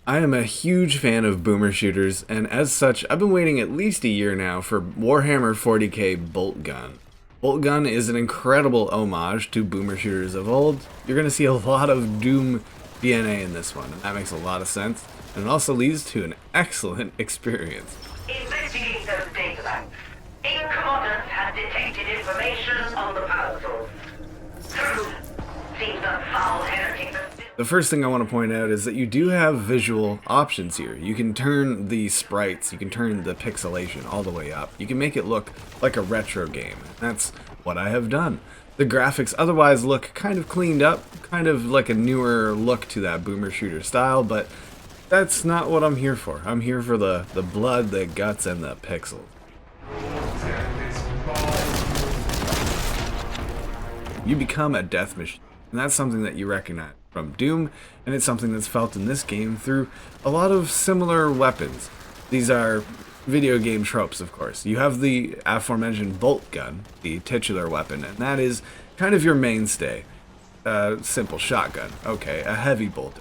I am a huge fan of boomer shooters, and as such, I've been waiting at least a year now for Warhammer 40k Boltgun. Boltgun is an incredible homage to boomer shooters of old. You're going to see a lot of Doom DNA in this one, and that makes a lot of sense, and it also leads to an excellent experience. Investigate those data banks. Incommodus has detected information on the power source. Truth seems a foul heretic. The first thing I want to point out is that you do have visual options here. You can turn the sprites, you can turn the pixelation all the way up. You can make it look like a retro game. That's what I have done. The graphics otherwise look kind of cleaned up, kind of like a newer look to that boomer shooter style, but that's not what I'm here for. I'm here for the blood, the guts, and the pixels. You become a death machine, and that's something that you recognize from Doom, and it's something that's felt in this game through a lot of similar weapons. These are video game tropes, of course. You have the aforementioned Boltgun, the titular weapon, and that is kind of your mainstay. A simple shotgun, okay, a heavy bolter,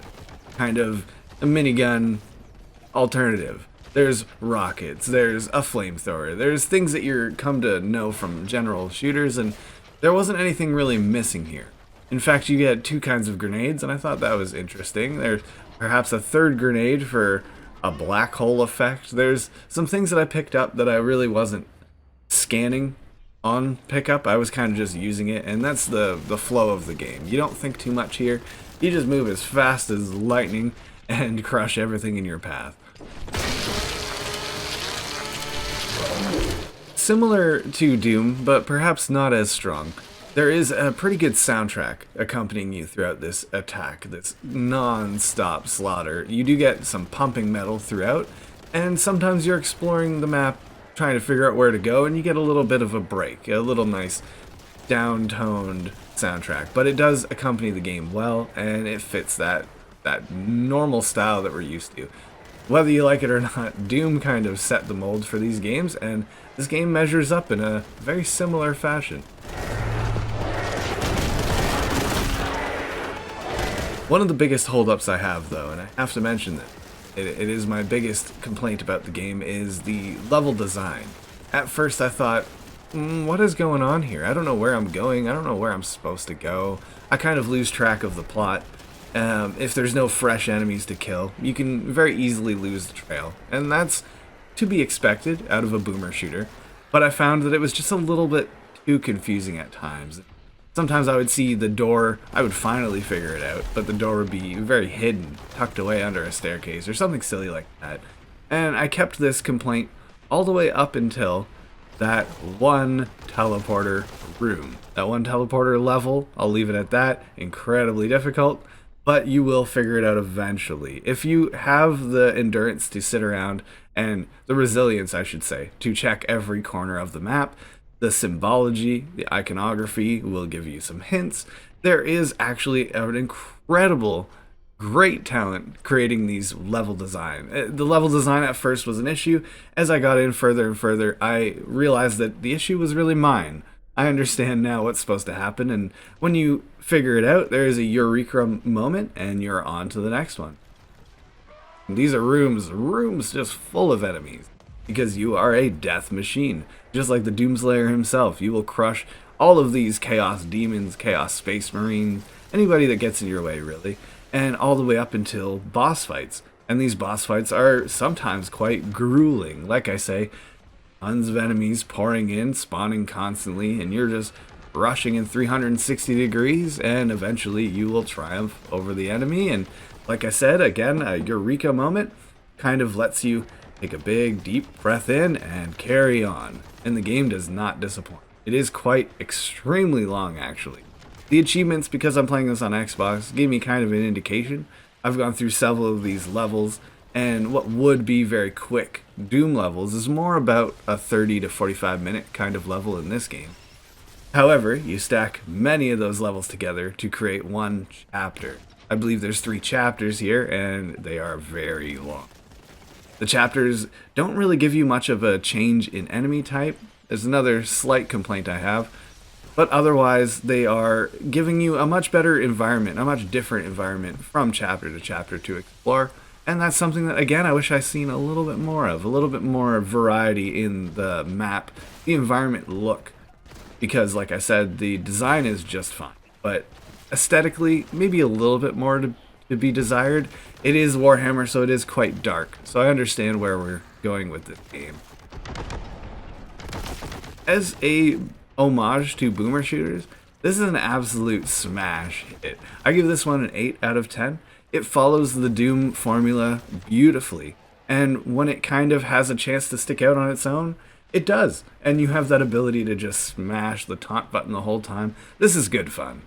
kind of a minigun alternative. There's rockets, there's a flamethrower, there's things that you're come to know from general shooters, and there wasn't anything really missing here. In fact, you get two kinds of grenades, and I thought that was interesting. There's perhaps a third grenade for a black hole effect. There's some things that I picked up that I really wasn't scanning on pickup. I was kind of just using it, and that's the flow of the game. You don't think too much here. You just move as fast as lightning and crush everything in your path. Similar to Doom, but perhaps not as strong. There is a pretty good soundtrack accompanying you throughout this attack, this non-stop slaughter. You do get some pumping metal throughout, and sometimes you're exploring the map trying to figure out where to go, and you get a little bit of a break, a little nice down-toned soundtrack. But it does accompany the game well, and it fits that normal style that we're used to. Whether you like it or not, Doom kind of set the mold for these games, and this game measures up in a very similar fashion. One of the biggest holdups I have, though, and I have to mention that it is my biggest complaint about the game, is the level design. At first I thought, what is going on here? I don't know where I'm going, I don't know where I'm supposed to go. I kind of lose track of the plot. If there's no fresh enemies to kill, you can very easily lose the trail, and that's to be expected out of a boomer shooter. But I found that it was just a little bit too confusing at times. Sometimes I would see the door, I would finally figure it out, but the door would be very hidden, tucked away under a staircase, or something silly like that. And I kept this complaint all the way up until that one teleporter room. That one teleporter level, I'll leave it at that, incredibly difficult, but you will figure it out eventually. If you have the endurance to sit around, and the resilience, I should say, to check every corner of the map. The symbology, the iconography will give you some hints. There is actually an incredible, great talent creating these level design. The level design at first was an issue. As I got in further and further, I realized that the issue was really mine. I understand now what's supposed to happen, and when you figure it out, there is a eureka moment, and you're on to the next one. And these are rooms just full of enemies. Because you are a death machine. Just like the Doomslayer himself, you will crush all of these Chaos Demons, Chaos Space Marines, anybody that gets in your way, really, and all the way up until boss fights. And these boss fights are sometimes quite grueling. Like I say, tons of enemies pouring in, spawning constantly, and you're just rushing in 360 degrees, and eventually you will triumph over the enemy. And like I said, again, a eureka moment kind of lets you take a big, deep breath in and carry on. And the game does not disappoint. It is quite extremely long, actually. The achievements, because I'm playing this on Xbox, gave me kind of an indication. I've gone through several of these levels, and what would be very quick Doom levels is more about a 30 to 45 minute kind of level in this game. However, you stack many of those levels together to create one chapter. I believe there's 3 chapters here, and they are very long. The chapters don't really give you much of a change in enemy type. There's another slight complaint I have. But otherwise, they are giving you a much better environment, a much different environment from chapter to chapter to explore. And that's something that, again, I wish I seen a little bit more of, a little bit more variety in the map, the environment look. Because, like I said, the design is just fine. But aesthetically, maybe a little bit more to be desired. It is Warhammer, so it is quite dark. So I understand where we're going with this game. As a homage to boomer shooters, this is an absolute smash hit. I give this one an 8 out of 10. It follows the Doom formula beautifully, and when it kind of has a chance to stick out on its own, it does. And you have that ability to just smash the taunt button the whole time. This is good fun.